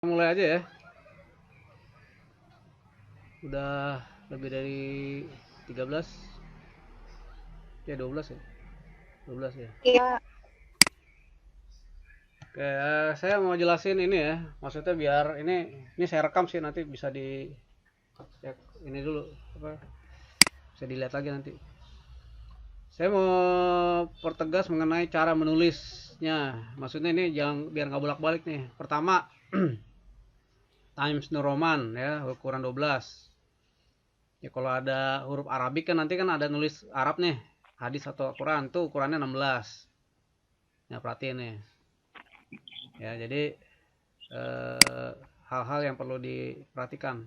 Mulai aja ya. Udah lebih dari 13 ya, 12 ya. 12 ya. Iya, Oke, saya mau jelasin ini ya. Maksudnya biar ini saya rekam sih, nanti bisa di ya, ini dulu apa? Bisa dilihat lagi nanti. Saya mau pertegas mengenai cara menulisnya. Maksudnya ini jangan biar nggak bolak-balik nih. Pertama, Times New Roman ya, ukuran 12. Ya kalau ada huruf Arabik kan nanti kan ada nulis Arab nih. Hadis atau Quran tuh ukurannya 16. Ya perhatiin nih. Ya jadi eh, hal-hal yang perlu diperhatikan.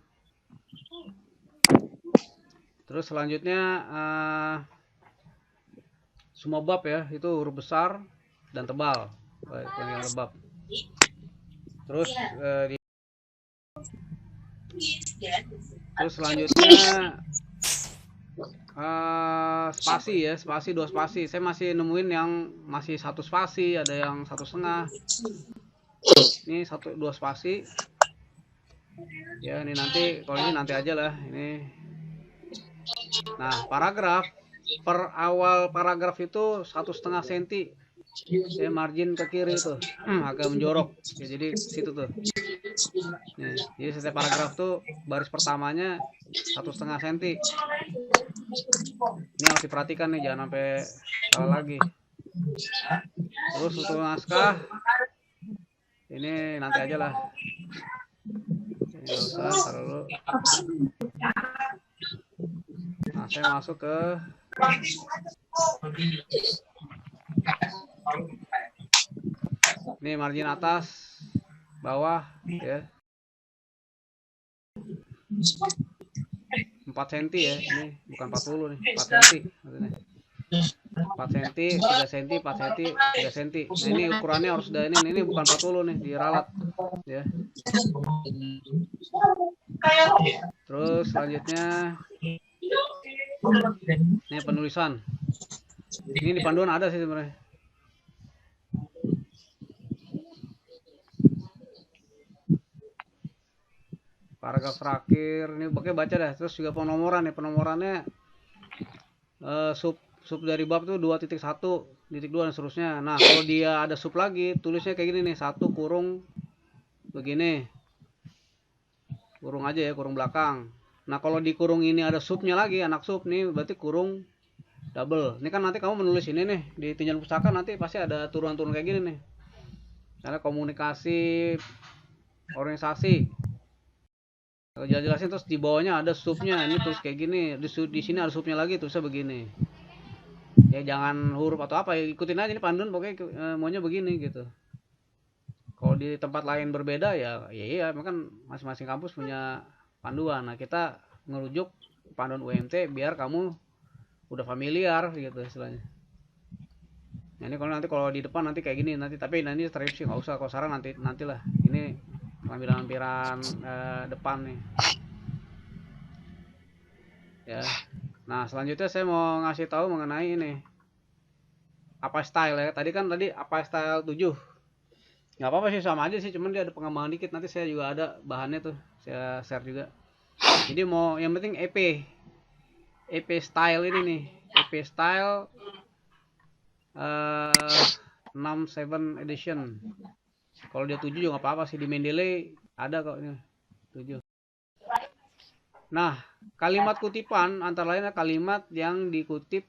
Terus selanjutnya semua bab ya itu huruf besar dan tebal, yang lebab. Terus terus selanjutnya spasi ya, spasi, dua spasi. Saya masih nemuin yang masih satu spasi, ada yang 1,5. Ini satu dua spasi. Ya ini nanti, kalau ini nanti aja lah ini. Nah paragraf, per awal paragraf itu 1,5 senti ya, margin ke kiri tuh agak menjorok ya, jadi situ tuh. Nih, jadi setiap paragraf tuh baris pertamanya 1,5 senti. Ini harus diperhatikan nih, jangan sampai salah lagi. Terus untuk naskah ini nanti aja lah, ini nggak usah terlalu. Nah saya masuk ke ini margin atas bawah ya, 4 senti ya, ini bukan 40 nih, 4 senti maksudnya. 4 senti, 3 senti, 4 senti, 3 senti. Nah ini ukurannya harus udah ini bukan 40 nih, diralat ya. Terus selanjutnya ini penulisan. Ini di panduan ada sih sebenarnya. Paragraf terakhir ini pakai baca dah. Terus juga penomoran nih, penomorannya sub dari bab tuh 2.1, titik 2 dan seterusnya. Nah kalau dia ada sub lagi, tulisnya kayak gini nih, 1 kurung begini, kurung aja ya, kurung belakang. Nah kalau di kurung ini ada subnya lagi, anak sub nih, berarti kurung double. Ini kan nanti kamu menulis ini nih di tinjauan pustaka, nanti pasti ada turunan-turunan kayak gini nih. Misalnya komunikasi, organisasi, jelasin, terus di bawahnya ada subnya, ini terus kayak gini, di sini ada subnya lagi, terusnya begini. Ya jangan huruf atau apa, ya ikutin aja, ini panduan pokoknya maunya begini gitu. Kalau di tempat lain berbeda ya iya, kan masing-masing kampus punya panduan. Nah kita ngerujuk panduan UMT biar kamu udah familiar gitu istilahnya. Nah ini kalau di depan nanti kayak gini nanti, tapi nanti skripsi nggak usah, kalau saran nantilah. Ini lampiran-lampiran depan nih ya. Nah selanjutnya saya mau ngasih tahu mengenai ini apa style ya. Tadi apa style 7, nggak apa-apa sih, sama aja sih, cuman dia ada pengembangan dikit. Nanti saya juga ada bahannya tuh, saya share juga. Jadi mau yang penting EP style ini nih, EP style 7 edition. Kalau dia 7 juga nggak apa-apa sih, di Mendeley ada kok ini 7. Nah kalimat kutipan antara lainnya kalimat yang dikutip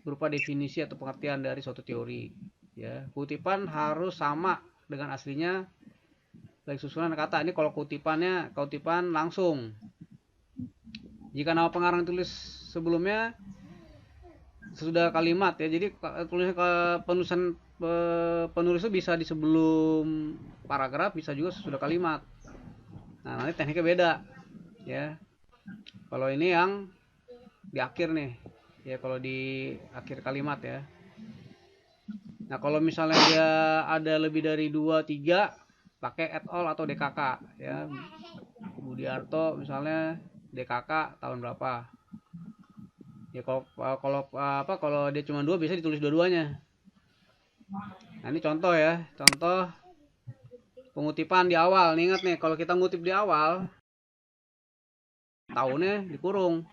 berupa definisi atau pengertian dari suatu teori ya. Kutipan harus sama dengan aslinya, baik susunan kata. Ini kalau kutipan langsung. Jika nama pengarang tulis sebelumnya sesudah kalimat ya, jadi penulis itu bisa di sebelum paragraf, bisa juga sesudah kalimat. Nah nanti tekniknya beda ya. Kalau ini yang di akhir nih ya, kalau di akhir kalimat ya. Nah kalau misalnya dia ada lebih dari 2 3, pakai et al atau DKK ya. Budiarto misalnya, DKK tahun berapa ya. Kalau dia cuma 2, bisa ditulis dua-duanya. Nah ini contoh ya, contoh pengutipan di awal. Nih, ingat nih, kalau kita ngutip di awal, tahunnya dikurung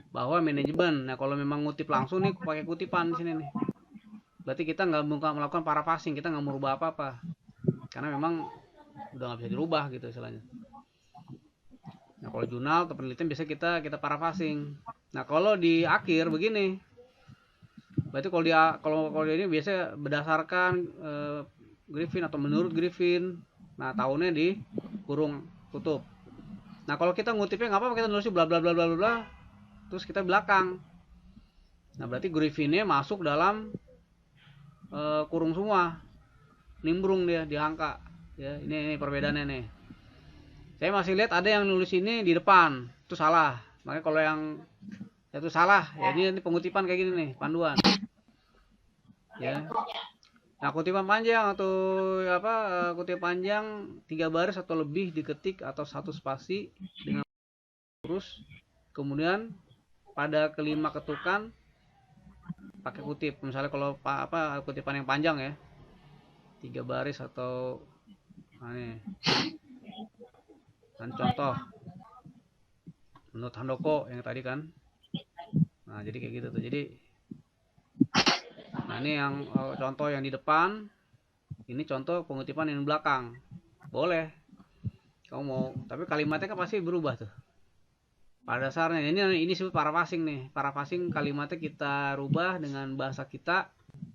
bahwa manajemen. Nah, kalau memang ngutip langsung nih pakai kutipan di sini nih. Berarti kita nggak melakukan paraphrasing, kita nggak merubah apa-apa. Karena memang udah nggak bisa dirubah gitu istilahnya. Nah, kalau jurnal atau penelitian biasa kita paraphrasing. Nah, kalau di akhir begini. Berarti kalau ini biasa berdasarkan Griffin atau menurut Griffin. Nah, tahunnya di kurung tutup. Nah, kalau kita ngutipnya nggak apa-apa, kita nulis bla bla bla bla bla, terus kita belakang. Nah, berarti Griffinnya masuk dalam kurung semua, nimbrung dia di angka. Ya, ini perbedaannya nih. Saya masih lihat ada yang nulis ini di depan, itu salah. Makanya kalau yang itu salah, ya ini pengutipan kayak gini nih, panduan. Ya. Nah, kutipan panjang atau kutipan panjang 3 baris atau lebih diketik atau 1 spasi dengan lurus. Kemudian pada kelima ketukan pakai kutip. Misalnya kalau kutipan yang panjang ya, 3 baris atau ini. Dan contoh menurut Handoko yang tadi kan. Nah, jadi kayak gitu tuh. Jadi nah, ini yang contoh yang di depan. Ini contoh pengutipan yang di belakang. Boleh. Kamu mau, tapi kalimatnya kan pasti berubah tuh. Pada dasarnya ini disebut paraphrasing nih. Paraphrasing kalimatnya kita rubah dengan bahasa kita.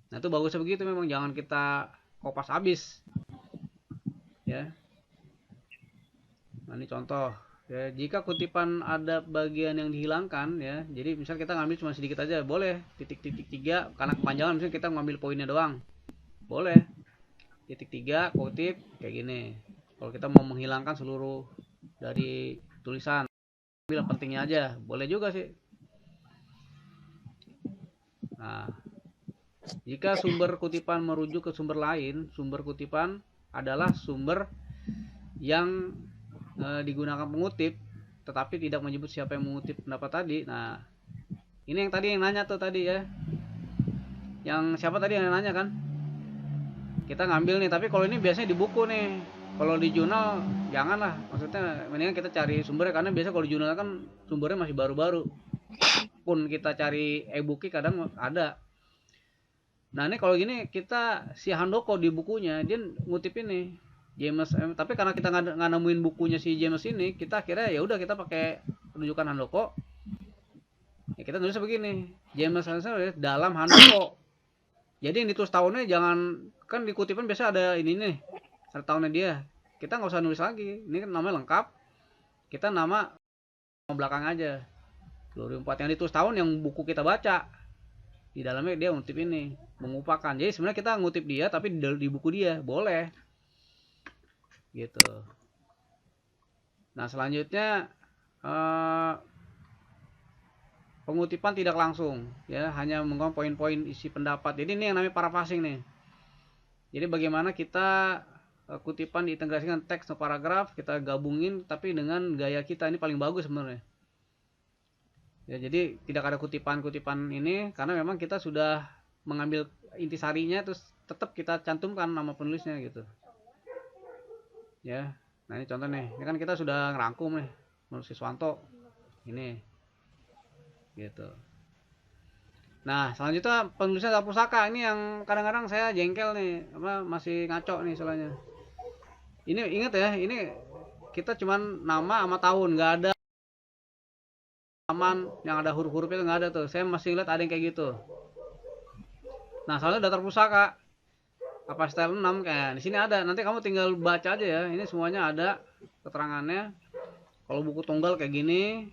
Nah, itu bagusnya begitu memang, jangan kita kopas habis. Ya. Nah, ini contoh. Ya, jika kutipan ada bagian yang dihilangkan ya. Jadi misal kita ngambil cuma sedikit aja, boleh. Titik-titik 3 karena kepanjangan misalnya kita ngambil poinnya doang. Boleh. Titik 3 kutip kayak gini. Kalau kita mau menghilangkan seluruh dari tulisan, ambil pentingnya aja, boleh juga sih. Nah, jika sumber kutipan merujuk ke sumber lain, sumber kutipan adalah sumber yang digunakan pengutip, tetapi tidak menyebut siapa yang mengutip pendapat tadi. Nah, ini yang tadi yang nanya tuh tadi ya. Yang siapa tadi yang nanya kan? Kita ngambil nih, tapi kalau ini biasanya di buku nih. Kalau di jurnal janganlah. Maksudnya mendingan kita cari sumbernya, karena biasa kalau di jurnal kan sumbernya masih baru-baru. Pun kita cari e-booknya kadang ada. Nah, ini kalau gini kita si Handoko di bukunya dia ngutip ini James, tapi karena kita nggak nemuin bukunya si James ini, kita akhirnya ya udah kita pakai penunjukan Handoko. Ya kita nulis begini, James dalam Handoko. Jadi yang ditulis tahunnya jangan, kan di kutipan biasa ada ini nih, ada tahunnya dia. Kita nggak usah nulis lagi. Ini kan namanya lengkap. Kita nama belakang aja. 2004 yang ditulis tahun yang buku kita baca. Di dalamnya dia ngutip ini, mengupakan. Jadi sebenarnya kita ngutip dia tapi di buku dia, boleh. Gitu. Nah, selanjutnya pengutipan tidak langsung ya, hanya menggunakan poin-poin isi pendapat. Jadi ini yang namanya paraphrasing nih. Jadi bagaimana kita kutipan diintegrasikan teks atau paragraf, kita gabungin tapi dengan gaya kita. Ini paling bagus sebenarnya. Ya, jadi tidak ada kutipan-kutipan ini karena memang kita sudah mengambil intisarinya, terus tetap kita cantumkan nama penulisnya gitu. Ya. Nah, ini contoh nih. Ini kan kita sudah ngerangkum nih menurut Siswanto. Ini. Gitu. Nah, selanjutnya penulisan dalam pusaka. Ini yang kadang-kadang saya jengkel nih, masih ngaco nih soalnya. Ini ingat ya, ini kita cuman nama sama tahun, nggak ada halaman yang ada huruf-hurufnya, nggak ada tuh. Saya masih lihat ada yang kayak gitu. Nah, soalnya daftar pusaka apa style 6 kayak di sini ada. Nanti kamu tinggal baca aja ya. Ini semuanya ada keterangannya. Kalau buku tunggal kayak gini.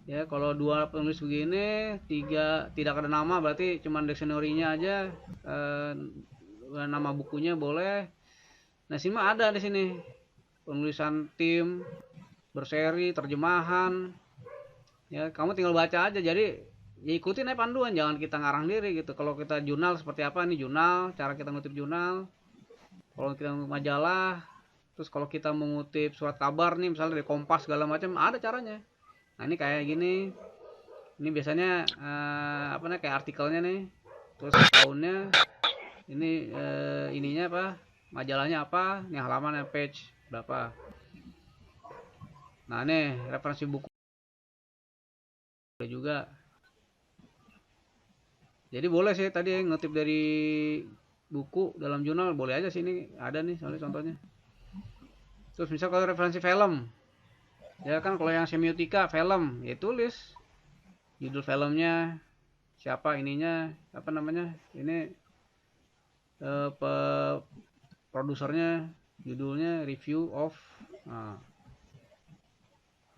Ya, kalau 2 penulis begini, 3 tidak ada nama, berarti cuma dictionary-nya aja. Nama bukunya boleh. Nah, sini mah ada di sini. Penulisan tim, berseri, terjemahan. Ya, kamu tinggal baca aja. Jadi ya ikutin aja panduan, jangan kita ngarang diri gitu. Kalau kita jurnal seperti apa nih jurnal, cara kita ngutip jurnal. Kalau kita majalah, terus kalau kita mengutip surat kabar nih, misalnya dari Kompas segala macam, ada caranya. Nah, ini kayak gini. Ini biasanya kayak artikelnya nih. Terus tahunnya. Ini ininya apa? majalahnya apa, nih halamannya page berapa. Nah nih referensi buku juga. Jadi boleh sih tadi ngutip dari buku dalam jurnal, boleh aja sih, ini ada nih soalnya contohnya. Terus misal kalau referensi film, ya kan kalau yang semiotika film, ya tulis judul filmnya, siapa ininya, apa namanya, ini produsernya, judulnya review of, nah,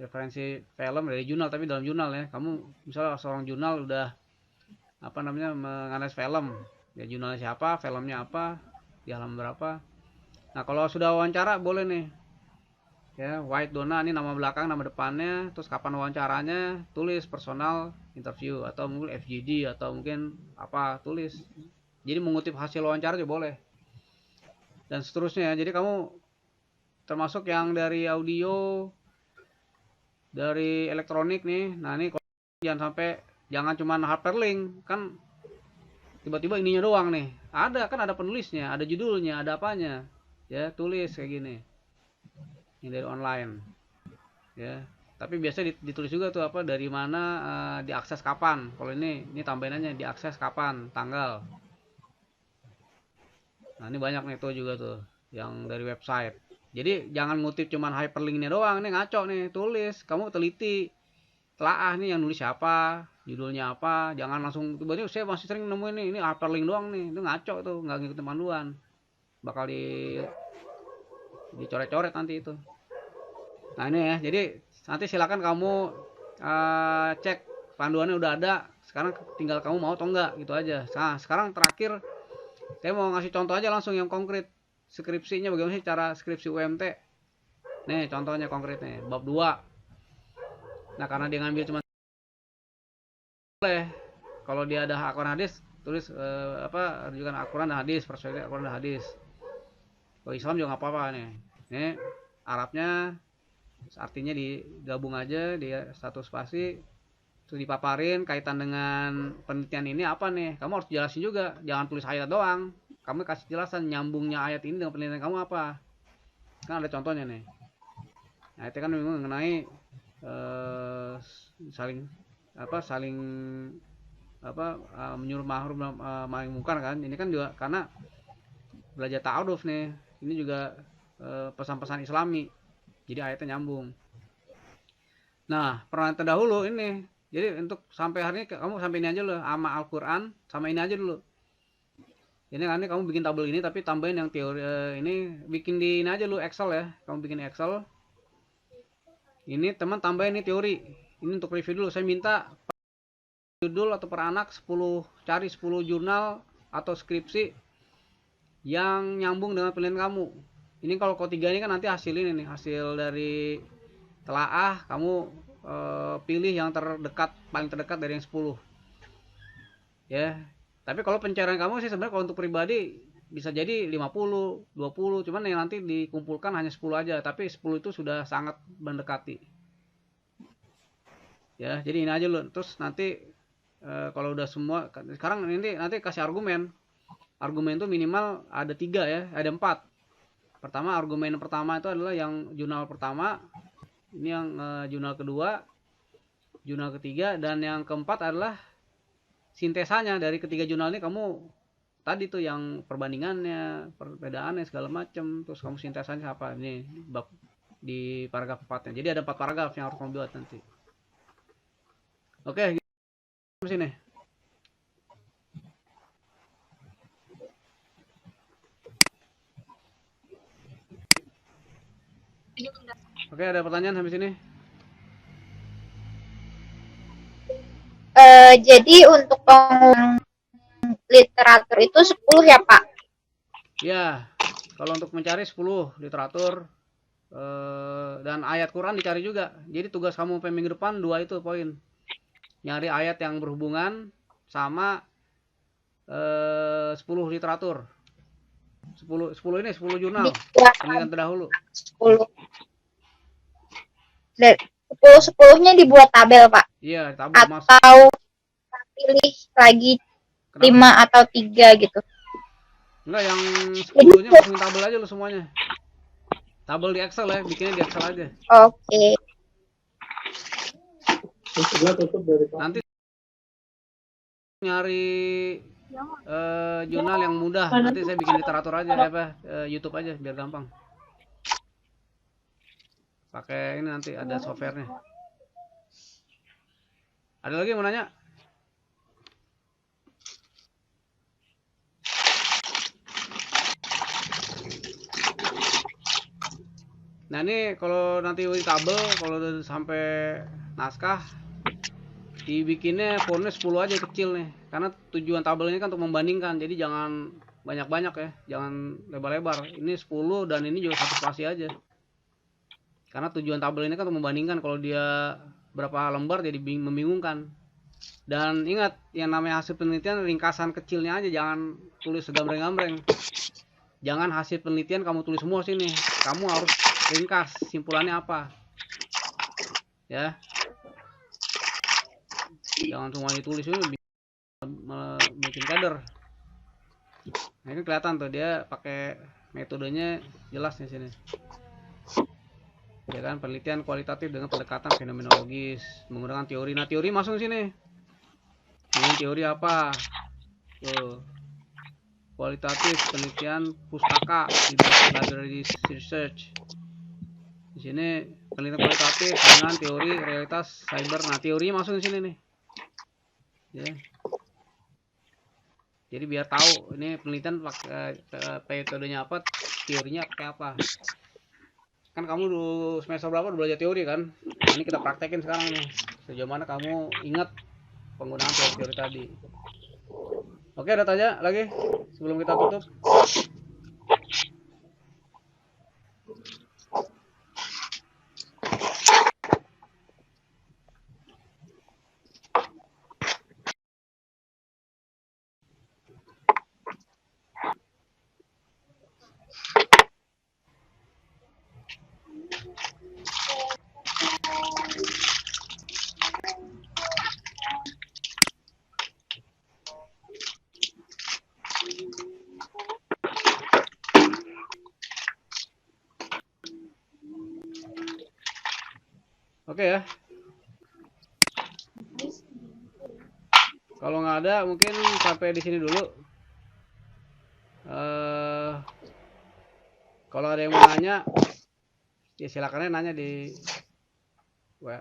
referensi film dari jurnal, tapi dalam jurnal ya. Kamu misalnya seorang jurnal udah apa namanya menganalisis film, ya jurnalnya siapa, filmnya apa, di halaman berapa. Nah kalau sudah wawancara boleh nih, ya White Donna ini nama belakang, nama depannya, terus kapan wawancaranya, tulis personal interview atau mungkin FGD atau mungkin apa, tulis. Jadi mengutip hasil wawancara juga boleh. Dan seterusnya. Jadi kamu termasuk yang dari audio, dari elektronik nih. Nah, ini jangan sampai, jangan cuma hyperlink kan tiba-tiba ininya doang nih. Ada kan, ada penulisnya, ada judulnya, ada apanya. Ya, tulis kayak gini. Ini dari online. Ya. Tapi biasa ditulis juga tuh apa, dari mana, diakses kapan. Kalau ini tambahannya diakses kapan, tanggal. Nah, ini banyak nih tuh juga tuh yang dari website. Jadi jangan ngutip cuman hyperlinknya doang, nih ngaco nih, tulis. Kamu teliti, telaah nih yang nulis siapa, judulnya apa. Jangan langsung tiba-tiba, saya masih sering nemuin nih, ini hyperlink doang nih. Itu ngaco tuh, nggak ngikutin panduan. Bakal dicoret-coret nanti itu. Nah ini ya, jadi nanti silakan kamu cek panduannya udah ada. Sekarang tinggal kamu mau atau enggak, gitu aja. Nah sekarang terakhir, saya mau ngasih contoh aja langsung yang konkret. Skripsinya bagaimana sih cara skripsi UMT. Nih contohnya konkretnya, bab 2. Nah karena dia ngambil cuma boleh, kalau dia ada Al-Quran hadis, tulis apa, rujukan Al-Quran dan hadis, perspektif Al-Quran dan hadis. Kalau Islam juga nggak apa-apa nih. Ini Arabnya, artinya digabung aja, dia satu spasi, terus dipaparin kaitan dengan penelitian ini apa nih. Kamu harus jelasin juga, jangan tulis ayat doang. Kamu kasih jelasan nyambungnya ayat ini dengan penelitian kamu apa. Kan ada contohnya nih. Nah itu kan memang mengenai saling menyuruh ma'ruf nahi mungkar kan. Ini kan juga karena belajar ta'aruf nih. Ini juga pesan-pesan Islami. Jadi ayatnya nyambung. Nah, peran terdahulu ini. Jadi untuk sampai hari ini kamu sampai ini aja loh, sama Al-Qur'an sama ini aja dulu. Ini nanti kamu bikin tabel ini, tapi tambahin yang teori ini, bikin di ini aja lu Excel ya. Kamu bikin Excel. Ini teman tambahin ini teori. Ini untuk review dulu. Saya minta judul atau per anak 10, cari 10 jurnal atau skripsi yang nyambung dengan penelitian kamu. Ini kalau ketiga ini kan nanti hasil ini nih, hasil dari telaah, kamu pilih yang terdekat, paling terdekat dari yang 10. Ya. Tapi kalau pencarian kamu sih sebenarnya kalau untuk pribadi bisa jadi 50, 20, cuman yang nanti dikumpulkan hanya 10 aja, tapi 10 itu sudah sangat mendekati. Ya, jadi ini aja loh. Terus nanti kalau udah semua, sekarang nanti kasih argumen. Argumen itu minimal ada 3 ya, ada 4. Pertama, argumen pertama itu adalah yang jurnal pertama, ini yang jurnal kedua, jurnal ketiga, dan yang keempat adalah sintesanya dari ketiga jurnal ini. Kamu tadi tuh yang perbandingannya, perbedaannya segala macam, terus kamu sintesanya apa, ini bab di paragraf 4-nya. Jadi ada 4 paragraf yang harus kamu buat nanti. Oke, sini. Oke, ada pertanyaan sampai sini? Jadi untuk pengulang literatur itu 10 ya Pak? Ya, kalau untuk mencari 10 literatur dan ayat Quran dicari juga. Jadi tugas kamu minggu depan 2 itu poin. Nyari ayat yang berhubungan sama 10 literatur. 10 ini 10 jurnal. Penelitian terdahulu. 10. 10-10-nya dibuat tabel Pak? Iya, tabel. Atau pilih lagi 5 atau 3 gitu? Enggak, yang Jadi 10-nya masukin tabel aja lu semuanya. Tabel di Excel ya, bikinnya di Excel aja. oke. Nanti nyari jurnal yang mudah. Nanti saya bikin literatur aja, YouTube aja biar gampang. Pakai ini nanti ada softwarenya. Ada lagi yang mau nanya? Nah ini kalau nanti di tabel, kalau udah sampai naskah, dibikinnya fontnya 10 aja kecil nih. Karena tujuan tabel ini kan untuk membandingkan, jadi jangan banyak-banyak ya, jangan lebar-lebar. Ini 10 dan ini juga satu spasi aja. Karena tujuan tabel ini kan untuk membandingkan, kalau dia berapa lembar jadi membingungkan. Dan ingat, yang namanya hasil penelitian ringkasan kecilnya aja, jangan tulis segambreng-gambreng. Jangan hasil penelitian kamu tulis semua sini. Kamu harus ringkas, simpulannya apa. Ya. Jangan semua ditulis ini bikin kader. Nah, ini kelihatan tuh dia pakai metodenya jelas di sini. Ya kan, penelitian kualitatif dengan pendekatan fenomenologis menggunakan teori. Nah, teori masuk di sini. Ini teori apa? Tuh. Kualitatif penelitian pustaka, library research. Di sini penelitian kualitatif dengan teori realitas cyber. Nah, teorinya masuk di sini nih. Ya. Jadi biar tahu ini penelitian pakai metodenya apa, teorinya pakai apa. Kan kamu dulu semester berapa udah belajar teori kan? Nah, ini kita praktekin sekarang nih. Sejauh mana kamu ingat penggunaan teori-teori tadi. Oke, ada tanya lagi sebelum kita tutup? Oke ya. Kalau nggak ada mungkin sampai di sini dulu. Kalau ada yang mau nanya, ya silakan nanya di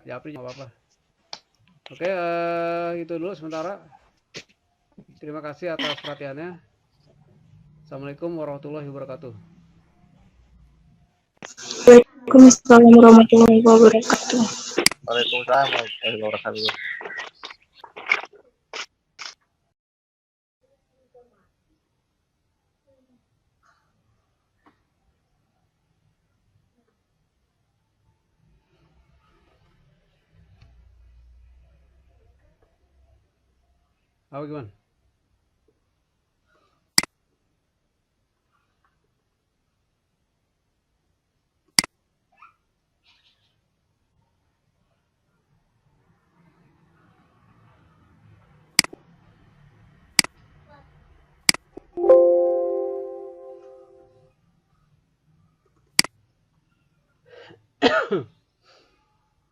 Japri, nggak apa-apa. Oke, itu dulu sementara. Terima kasih atas perhatiannya. Assalamualaikum warahmatullahi wabarakatuh. Waalaikumsalam warahmatullahi wabarakatuh. Waalaikumsalam warahmatullahi wabarakatuh. Apa gimana?